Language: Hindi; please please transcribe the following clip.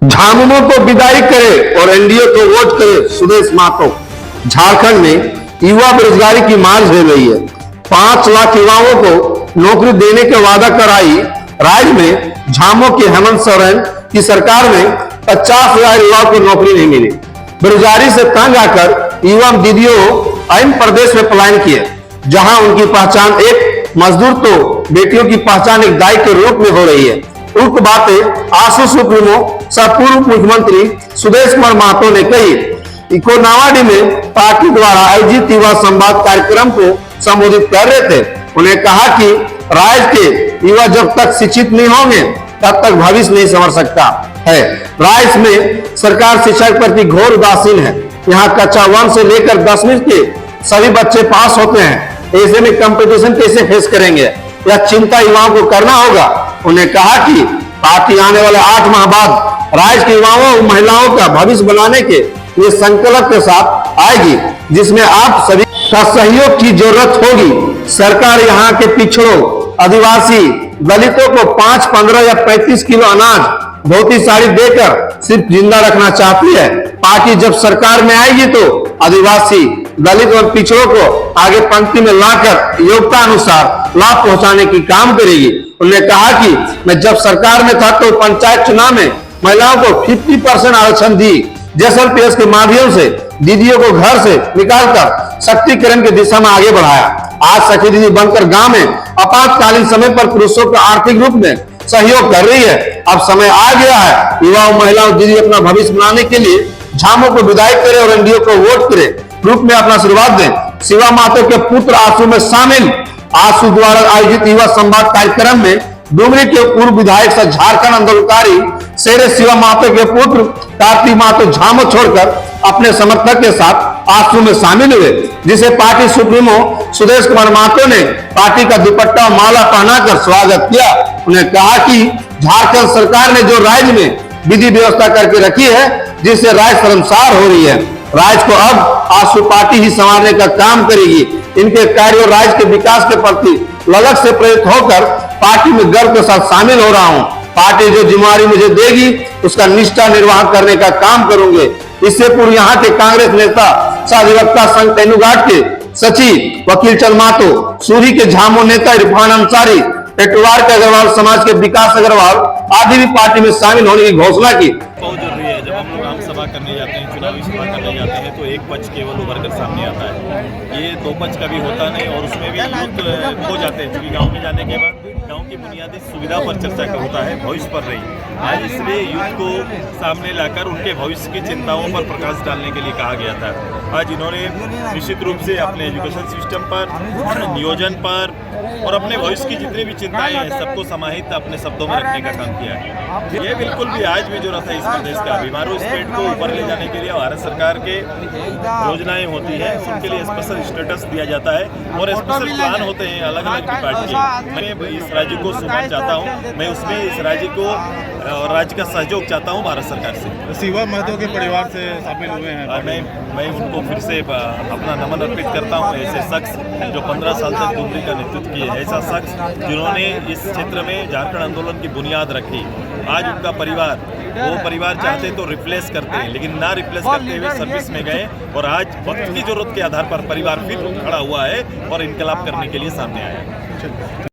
झामुमो को विदाई करे और एनडीए को वोट करे सुदेश महतो। झारखंड में युवा बेरोजगारी की मार झेल रही है। 5 लाख युवाओं को नौकरी देने के वादा कराई राज्य में झामो के हेमंत सोरेन की सरकार में 50,000 युवाओं को नौकरी नहीं मिली। बेरोजगारी से तंग आकर युवा दीदियों अन्य प्रदेश में पलायन किए, जहां उनकी पहचान एक मजदूर तो बेटियों की पहचान एक दाई के रूप में हो रही है। उक्त बातें आसू सुप्रीमो सह पूर्व मुख्यमंत्री सुदेश कुमार महतो ने कही। कोनावाडी में पार्टी द्वारा आयोजित युवा संवाद कार्यक्रम को संबोधित कर रहे थे। उन्हें कहा कि राज्य के युवा जब तक शिक्षित नहीं होंगे तब तक भविष्य नहीं संवर सकता है। राज्य में सरकार शिक्षा के प्रति घोर उदासीन है। यहाँ कक्षा 1 से लेकर 10वीं के सभी बच्चे पास होते हैं। ऐसे में कंपटीशन कैसे फेस करेंगे, यह चिंता युवाओं को करना होगा। उन्हें कहा कि पार्टी आने वाले 8 माह बाद राज्य के युवाओं और महिलाओं का भविष्य बनाने के लिए संकल्प के साथ आएगी, जिसमें आप सभी का सहयोग की जरूरत होगी। सरकार यहाँ के पिछड़ों, आदिवासी, दलितों को 5, 15 या 35 किलो अनाज, धोती साड़ी देकर सिर्फ जिंदा रखना चाहती है। पार्टी जब सरकार में आएगी तो आदिवासी, दलित और पिछड़ों को आगे पंक्ति में लाकर योग्यता अनुसार लाभ पहुंचाने की काम करेगी। उन्होंने कहा कि मैं जब सरकार में था तो पंचायत चुनाव में महिलाओं को 50% आरक्षण दी। जैसलमेर के माध्यम से दीदियों को घर से निकालकर सशक्तिकरण की दिशा में आगे बढ़ाया। आज सखी दीदी बनकर गांव में आपातकालीन समय पर पुरुषों को आर्थिक रूप में सहयोग कर रही है। अब समय आ गया है युवा और महिलाओं दीदी अपना भविष्य बनाने के लिए झामो को विदाई करे और एनडीए को वोट करे रूप में अपना आशीर्वाद दें। शिवा महतो के पुत्र आंसू में शामिल आंसू द्वारा आयोजित युवा संवाद कार्यक्रम में डुमरी के पूर्व विधायक सह झारखंड आंदोलनकारी शेरे शिवा महतो के पुत्र कार्तिक महतो झामो छोड़कर अपने समर्थक के साथ आंसू में शामिल हुए, जिसे पार्टी सुप्रीमो सुदेश कुमार महतो ने पार्टी का दुपट्टा और माला पहनाकर स्वागत किया। उन्हें कहा कि झारखंड सरकार ने जो राज्य में विधि व्यवस्था करके रखी है, जिससे राज्य शर्मसार हो रही है। राज्य को अब आंसू पार्टी ही संवारने का काम करेगी। इनके कार्यों राज्य के विकास के प्रति लगन से प्रेरित होकर पार्टी में गर्व के साथ शामिल हो रहा हूं। पार्टी जो जिम्मेदारी मुझे देगी उसका निष्ठा निर्वाह करने का काम करूंगे। इससे पूर्व यहाँ के कांग्रेस नेता सह अधिवक्ता संघ तेनुघाट के सचिव वकील चंद महतो, सूरी के झामो नेता इरफान अंसारी, पेटवार के अग्रवाल समाज के विकास अग्रवाल आदि भी पार्टी में शामिल होने की घोषणा की। बहुत जरूरी है। जब हम लोग आम सभा करने जाते हैं, चुनावी सभा करने जाते हैं तो एक पक्ष केवल उभर कर सामने आता है। ये 2 पक्ष का भी होता नहीं और उसमें भी युद्ध हो जाते हैं। क्योंकि गांव में जाने के बाद गांव की बुनियादी सुविधा पर चर्चा होता है, भविष्य पर नहीं। आज इसलिए युद्ध को सामने लाकर उनके भविष्य की चिंताओं पर प्रकाश डालने के लिए कहा गया था। आज इन्होंने निश्चित रूप से अपने एजुकेशन सिस्टम पर, नियोजन पर और अपने भविष्य की जितनी भी चिंताएं हैं सबको समाहित अपने शब्दों में रखने का काम किया है। ये बिल्कुल भी आज में जो रहता है इस प्रदेश का बीमारू स्टेट को ऊपर ले जाने के लिए भारत सरकार के योजनाएं होती है, उसके लिए स्पेशल स्टेटस दिया जाता है और स्पेशल प्लान होते हैं अलग अलग डिपार्टमेंट के। मैं इस राज्य को सुधार चाहता हूँ, मैं उसमें इस राज्य को और राज्य का सहयोग चाहता हूँ भारत सरकार से। शिवा महतो के परिवार से शामिल हुए हैं। मैं उनको फिर से अपना नमन अर्पित करता हूँ। ऐसे शख्स जो 15 साल तक डुमरी का नेतृत्व किए, ऐसा शख्स जिन्होंने इस क्षेत्र में झारखंड आंदोलन की बुनियाद रखी। आज उनका परिवार, वो परिवार चाहते तो रिप्लेस करते हैं, लेकिन ना रिप्लेस करते हुए सर्विस में गए और आज वक्त की जरूरत के आधार पर परिवार फिर खड़ा हुआ है और इनकलाब करने के लिए सामने आया है।